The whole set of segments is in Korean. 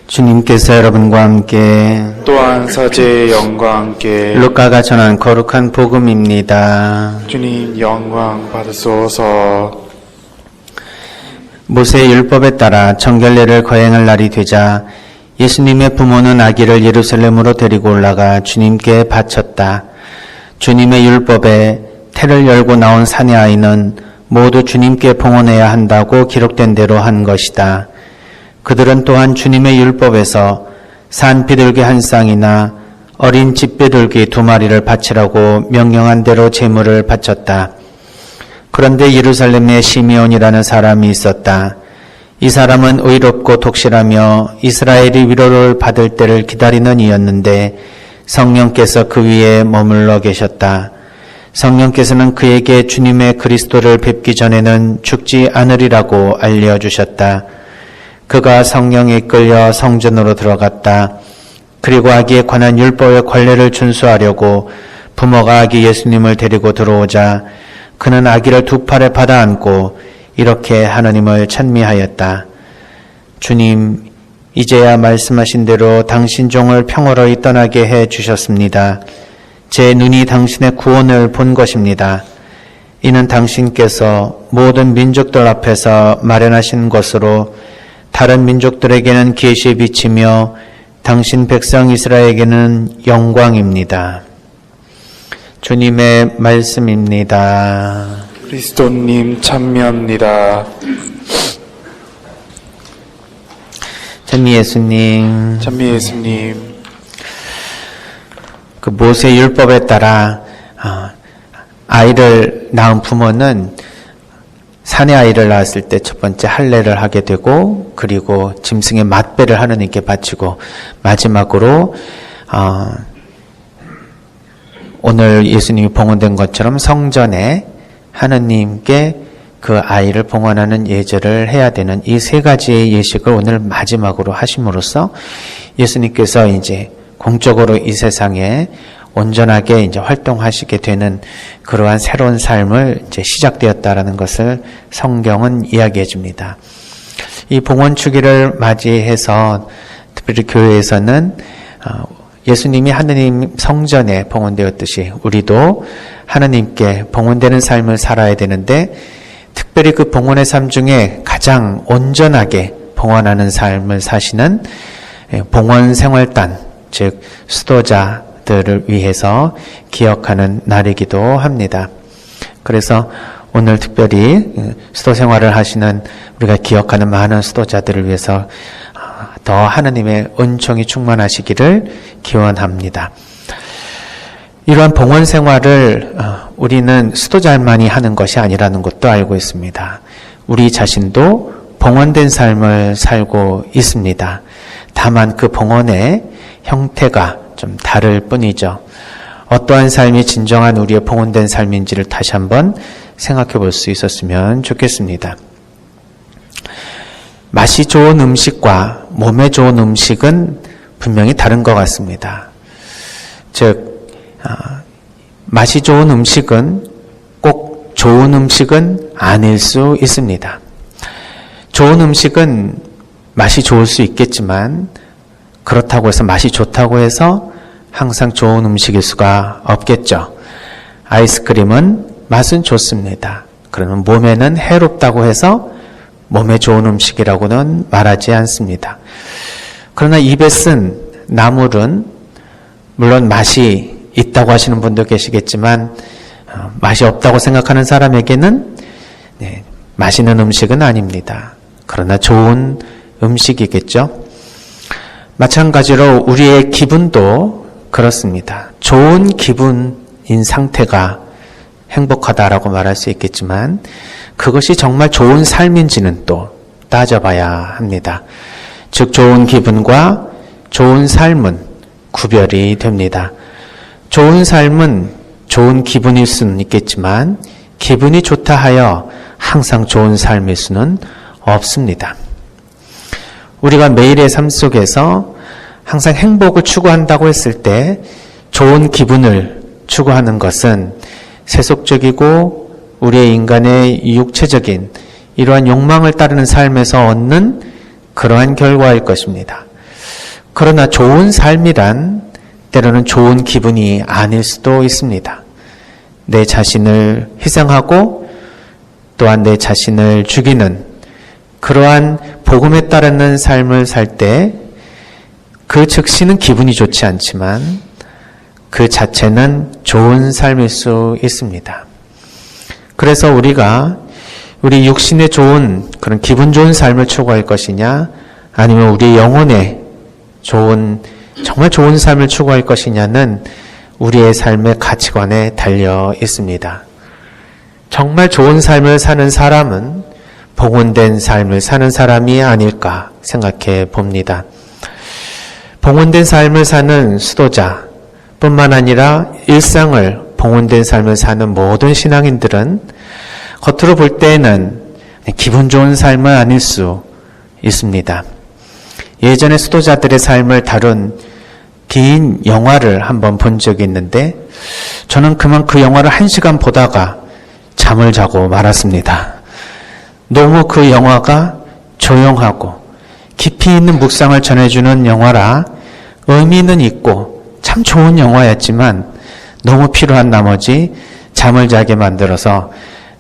주님께서 여러분과 함께 또한 사제의 영과 함께 루카가 전한 거룩한 복음입니다. 주님 영광 받으소서. 모세의 율법에 따라 정결례를 거행할 날이 되자 예수님의 부모는 아기를 예루살렘으로 데리고 올라가 주님께 바쳤다. 주님의 율법에 태를 열고 나온 사내 아이는 모두 주님께 봉헌해야 한다고 기록된 대로 한 것이다. 그들은 또한 주님의 율법에서 산 비둘기 한 쌍이나 어린 집비둘기 2마리를 바치라고 명령한 대로 제물을 바쳤다. 그런데 예루살렘에 시므온이라는 사람이 있었다. 이 사람은 의롭고 독실하며 이스라엘이 위로를 받을 때를 기다리는 이였는데 성령께서 그 위에 머물러 계셨다. 성령께서는 그에게 주님의 그리스도를 뵙기 전에는 죽지 않으리라고 알려주셨다. 그가 성령에 이끌려 성전으로 들어갔다. 그리고 아기에 관한 율법의 관례를 준수하려고 부모가 아기 예수님을 데리고 들어오자 그는 아기를 2팔에 받아 안고 이렇게 하나님을 찬미하였다. 주님, 이제야 말씀하신 대로 당신 종을 평화로이 떠나게 해 주셨습니다. 제 눈이 당신의 구원을 본 것입니다. 이는 당신께서 모든 민족들 앞에서 마련하신 것으로 다른 민족들에게는 계시의 빛이며 당신 백성 이스라엘에게는 영광입니다. 주님의 말씀입니다. 그리스도님 참여합니다. 찬미 예수님. 참미 예수님. 그 모세 율법에 따라 아이를 낳은 부모는 사내 아이를 낳았을 때 첫 번째 할례를 하게 되고 그리고 짐승의 맛배를 하느님께 바치고 마지막으로 오늘 예수님이 봉헌된 것처럼 성전에 하느님께 그 아이를 봉헌하는 예절을 해야 되는 이 3가지의 예식을 오늘 마지막으로 하심으로써 예수님께서 이제 공적으로 이 세상에 온전하게 이제 활동하시게 되는 그러한 새로운 삶을 이제 시작되었다라는 것을 성경은 이야기해 줍니다. 이 봉헌 주기를 맞이해서 특별히 교회에서는 예수님이 하느님 성전에 봉헌되었듯이 우리도 하느님께 봉헌되는 삶을 살아야 되는데 특별히 그 봉헌의 삶 중에 가장 온전하게 봉헌하는 삶을 사시는 봉헌 생활단, 즉 수도자들을 위해서 기억하는 날이기도 합니다. 그래서 오늘 특별히 수도 생활을 하시는 우리가 기억하는 많은 수도자들을 위해서 더 하느님의 은총이 충만하시기를 기원합니다. 이러한 봉헌 생활을 우리는 수도자만이 하는 것이 아니라는 것도 알고 있습니다. 우리 자신도 봉헌된 삶을 살고 있습니다. 다만 그 봉헌의 형태가 좀 다를 뿐이죠. 어떠한 삶이 진정한 우리의 봉헌된 삶인지를 다시 한번 생각해 볼 수 있었으면 좋겠습니다. 맛이 좋은 음식과 몸에 좋은 음식은 분명히 다른 것 같습니다. 즉 맛이 좋은 음식은 꼭 좋은 음식은 아닐 수 있습니다. 좋은 음식은 맛이 좋을 수 있겠지만 그렇다고 해서 맛이 좋다고 해서 항상 좋은 음식일 수가 없겠죠. 아이스크림은 맛은 좋습니다. 그러면 몸에는 해롭다고 해서 몸에 좋은 음식이라고는 말하지 않습니다. 그러나 입에 쓴 나물은 물론 맛이 있다고 하시는 분도 계시겠지만 맛이 없다고 생각하는 사람에게는 맛있는 음식은 아닙니다. 그러나 좋은 음식이겠죠. 마찬가지로 우리의 기분도 그렇습니다. 좋은 기분인 상태가 행복하다라고 말할 수 있겠지만 그것이 정말 좋은 삶인지는 또 따져봐야 합니다. 즉 좋은 기분과 좋은 삶은 구별이 됩니다. 좋은 삶은 좋은 기분일 수는 있겠지만 기분이 좋다 하여 항상 좋은 삶일 수는 없습니다. 우리가 매일의 삶 속에서 항상 행복을 추구한다고 했을 때 좋은 기분을 추구하는 것은 세속적이고 우리의 인간의 육체적인 이러한 욕망을 따르는 삶에서 얻는 그러한 결과일 것입니다. 그러나 좋은 삶이란 때로는 좋은 기분이 아닐 수도 있습니다. 내 자신을 희생하고 또한 내 자신을 죽이는 그러한 복음에 따르는 삶을 살 때 그 즉시는 기분이 좋지 않지만 그 자체는 좋은 삶일 수 있습니다. 그래서 우리가 우리 육신의 좋은 그런 기분 좋은 삶을 추구할 것이냐 아니면 우리 영혼의 좋은 정말 좋은 삶을 추구할 것이냐는 우리의 삶의 가치관에 달려 있습니다. 정말 좋은 삶을 사는 사람은 봉헌된 삶을 사는 사람이 아닐까 생각해 봅니다. 봉헌된 삶을 사는 수도자 뿐만 아니라 일상을 봉헌된 삶을 사는 모든 신앙인들은 겉으로 볼 때에는 기분 좋은 삶은 아닐 수 있습니다. 예전에 수도자들의 삶을 다룬 긴 영화를 한번 본 적이 있는데 저는 그만 그 영화를 1시간 보다가 잠을 자고 말았습니다. 너무 그 영화가 조용하고 깊이 있는 묵상을 전해주는 영화라 의미는 있고 참 좋은 영화였지만 너무 피로한 나머지 잠을 자게 만들어서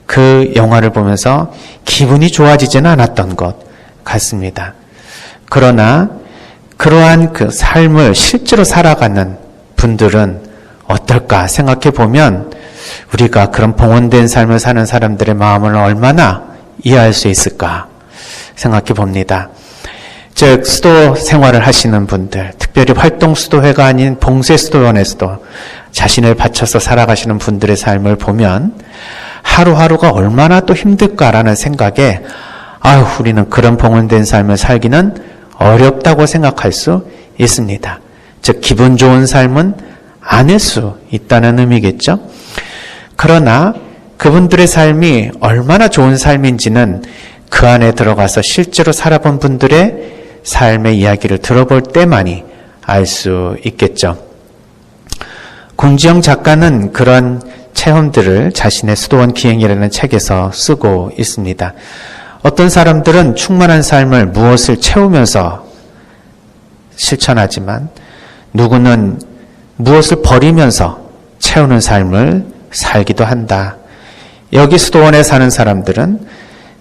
그 영화를 보면서 기분이 좋아지지는 않았던 것 같습니다. 그러나 그러한 그 삶을 실제로 살아가는 분들은 어떨까 생각해 보면 우리가 그런 봉헌된 삶을 사는 사람들의 마음을 얼마나 이해할 수 있을까 생각해 봅니다. 즉 수도 생활을 하시는 분들, 특별히 활동 수도회가 아닌 봉쇄 수도원에서도 자신을 바쳐서 살아가시는 분들의 삶을 보면 하루하루가 얼마나 또 힘들까라는 생각에 우리는 그런 봉헌된 삶을 살기는 어렵다고 생각할 수 있습니다. 즉 기분 좋은 삶은 아닐 수 있다는 의미겠죠. 그러나 그분들의 삶이 얼마나 좋은 삶인지는 그 안에 들어가서 실제로 살아본 분들의 삶의 이야기를 들어볼 때만이 알 수 있겠죠. 공지영 작가는 그런 체험들을 자신의 수도원 기행이라는 책에서 쓰고 있습니다. 어떤 사람들은 충만한 삶을 무엇을 채우면서 실천하지만 누구는 무엇을 버리면서 채우는 삶을 살기도 한다. 여기 수도원에 사는 사람들은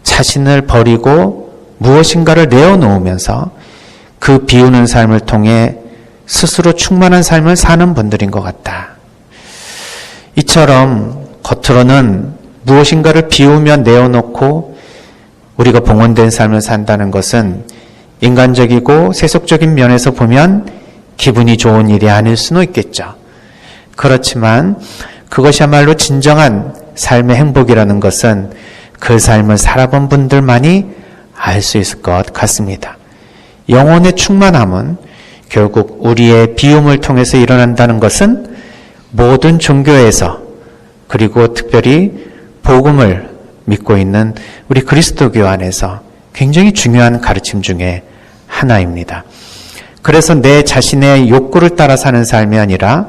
자신을 버리고 무엇인가를 내어놓으면서 그 비우는 삶을 통해 스스로 충만한 삶을 사는 분들인 것 같다. 이처럼 겉으로는 무엇인가를 비우며 내어놓고 우리가 봉헌된 삶을 산다는 것은 인간적이고 세속적인 면에서 보면 기분이 좋은 일이 아닐 수는 있겠죠. 그렇지만 그것이야말로 진정한 삶의 행복이라는 것은 그 삶을 살아본 분들만이 알 수 있을 것 같습니다. 영혼의 충만함은 결국 우리의 비움을 통해서 일어난다는 것은 모든 종교에서 그리고 특별히 복음을 믿고 있는 우리 그리스도교 안에서 굉장히 중요한 가르침 중에 하나입니다. 그래서 내 자신의 욕구를 따라 사는 삶이 아니라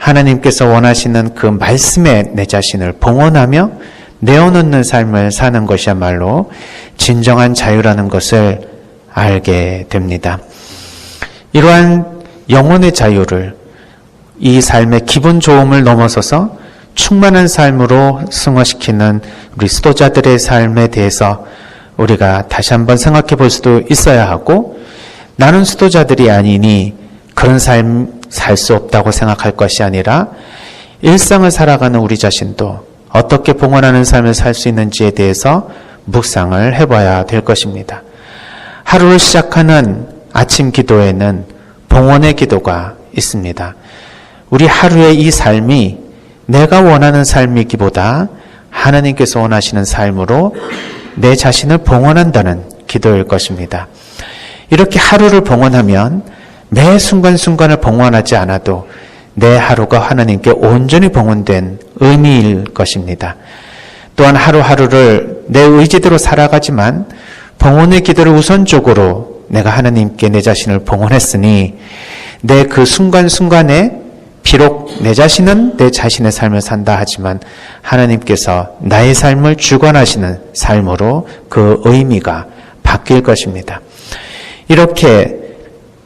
하나님께서 원하시는 그 말씀에 내 자신을 봉헌하며 내어놓는 삶을 사는 것이야말로 진정한 자유라는 것을 알게 됩니다. 이러한 영혼의 자유를 이 삶의 기분 좋음을 넘어서서 충만한 삶으로 승화시키는 우리 수도자들의 삶에 대해서 우리가 다시 한번 생각해 볼 수도 있어야 하고 나는 수도자들이 아니니 그런 삶 살 수 없다고 생각할 것이 아니라 일상을 살아가는 우리 자신도 어떻게 봉헌하는 삶을 살 수 있는지에 대해서 묵상을 해봐야 될 것입니다. 하루를 시작하는 아침 기도에는 봉헌의 기도가 있습니다. 우리 하루의 이 삶이 내가 원하는 삶이기보다 하나님께서 원하시는 삶으로 내 자신을 봉헌한다는 기도일 것입니다. 이렇게 하루를 봉헌하면 매 순간순간을 봉헌하지 않아도 내 하루가 하나님께 온전히 봉헌된 의미일 것입니다. 또한 하루하루를 내 의지대로 살아가지만 봉헌의 기도를 우선적으로 내가 하나님께 내 자신을 봉헌했으니 내 그 순간순간에 비록 내 자신은 내 자신의 삶을 산다 하지만 하나님께서 나의 삶을 주관하시는 삶으로 그 의미가 바뀔 것입니다. 이렇게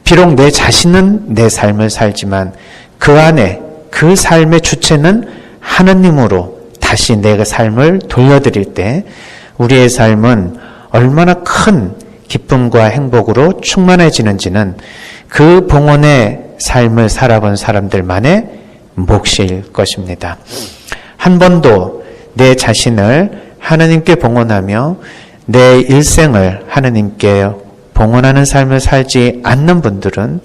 비록 내 자신은 내 삶을 살지만 그 안에 그 삶의 주체는 하느님으로 다시 내 삶을 돌려드릴 때 우리의 삶은 얼마나 큰 기쁨과 행복으로 충만해지는지는 그 봉헌의 삶을 살아본 사람들만의 몫일 것입니다. 한 번도 내 자신을 하느님께 봉헌하며 내 일생을 하느님께 봉헌하는 삶을 살지 않는 분들은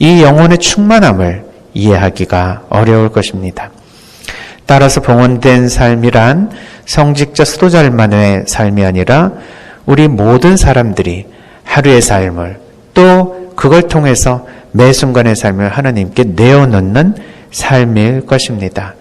이 영혼의 충만함을 이해하기가 어려울 것입니다. 따라서 봉헌된 삶이란 성직자 수도자만의 삶이 아니라 우리 모든 사람들이 하루의 삶을 또 그걸 통해서 매 순간의 삶을 하나님께 내어놓는 삶일 것입니다.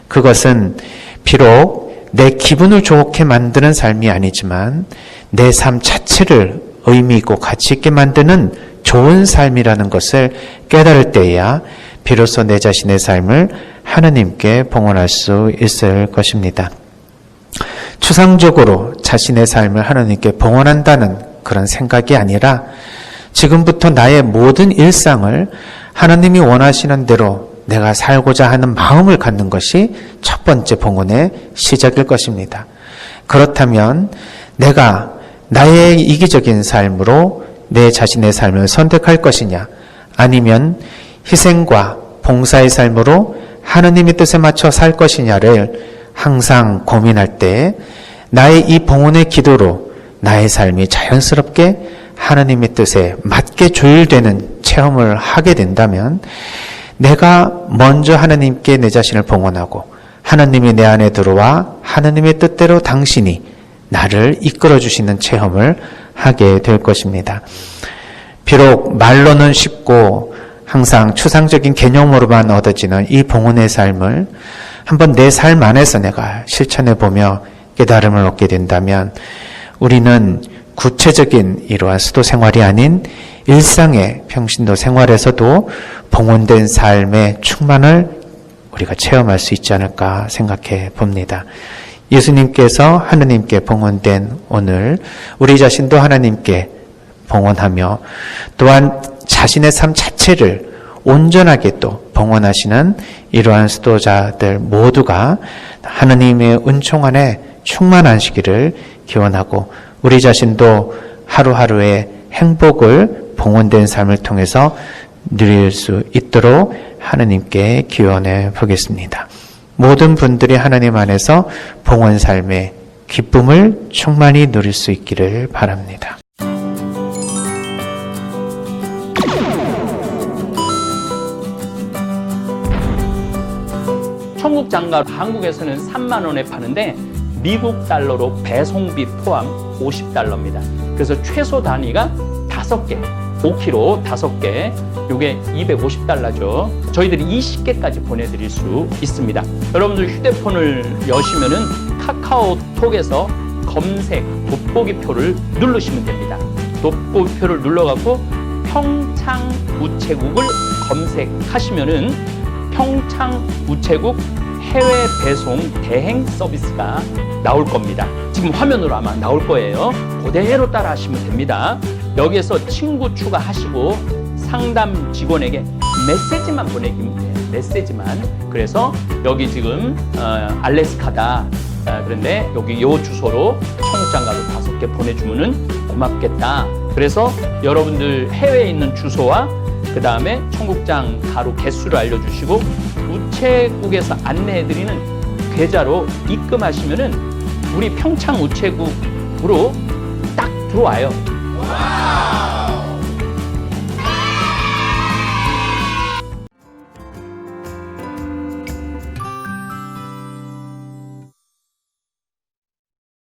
그것은 비록 내 기분을 좋게 만드는 삶이 아니지만 내 삶 자체를 의미 있고 가치 있게 만드는 좋은 삶이라는 것을 깨달을 때야 비로소 내 자신의 삶을 하나님께 봉헌할 수 있을 것입니다. 추상적으로 자신의 삶을 하나님께 봉헌한다는 그런 생각이 아니라 지금부터 나의 모든 일상을 하나님이 원하시는 대로 내가 살고자 하는 마음을 갖는 것이 첫 번째 봉헌의 시작일 것입니다. 그렇다면 내가 나의 이기적인 삶으로 내 자신의 삶을 선택할 것이냐, 아니면 희생과 봉사의 삶으로 하느님의 뜻에 맞춰 살 것이냐를 항상 고민할 때 나의 이 봉헌의 기도로 나의 삶이 자연스럽게 하느님의 뜻에 맞게 조율되는 체험을 하게 된다면 내가 먼저 하느님께 내 자신을 봉헌하고 하느님이 내 안에 들어와 하느님의 뜻대로 당신이 나를 이끌어 주시는 체험을 하게 될 것입니다. 비록 말로는 쉽고 항상 추상적인 개념으로만 얻어지는 이 봉헌의 삶을 한번 내 삶 안에서 내가 실천해 보며 깨달음을 얻게 된다면 우리는 구체적인 이러한 수도 생활이 아닌 일상의 평신도 생활에서도 봉헌된 삶의 충만을 우리가 체험할 수 있지 않을까 생각해 봅니다. 예수님께서 하느님께 봉헌된 오늘 우리 자신도 하나님께 봉헌하며 또한 자신의 삶 자체를 온전하게 또 봉헌하시는 이러한 수도자들 모두가 하느님의 은총 안에 충만하시기를 기원하고 우리 자신도 하루하루의 행복을 봉헌된 삶을 통해서 누릴 수 있도록 하느님께 기원해 보겠습니다. 모든 분들이 하나님 안에서 봉헌 삶의 기쁨을 충만히 누릴 수 있기를 바랍니다. 천국 장갑 한국에서는 3만 원에 파는데 미국 달러로 배송비 포함 50달러입니다. 그래서 최소 단위가 5개, 5kg 5개, 이게 250달러죠. 저희들이 20개까지 보내드릴 수 있습니다. 여러분들 휴대폰을 여시면은 카카오톡에서 검색 돋보기표를 누르시면 됩니다. 돋보기표를 눌러갖고 평창 우체국을 검색하시면은 평창 우체국 해외 배송 대행 서비스가 나올 겁니다. 지금 화면으로 아마 나올 거예요. 그대로 따라 하시면 됩니다. 여기에서 친구 추가하시고 상담 직원에게 메시지만 보내기면 돼요. 메시지만. 그래서 여기 지금 알래스카다. 그런데 여기 요 주소로 청국장갑을 5개 보내주면은 고맙겠다. 그래서 여러분들 해외에 있는 주소와 그 다음에 청국장 가루 개수를 알려주시고 우체국에서 안내해드리는 계좌로 입금하시면은 우리 평창 우체국으로 딱 들어와요.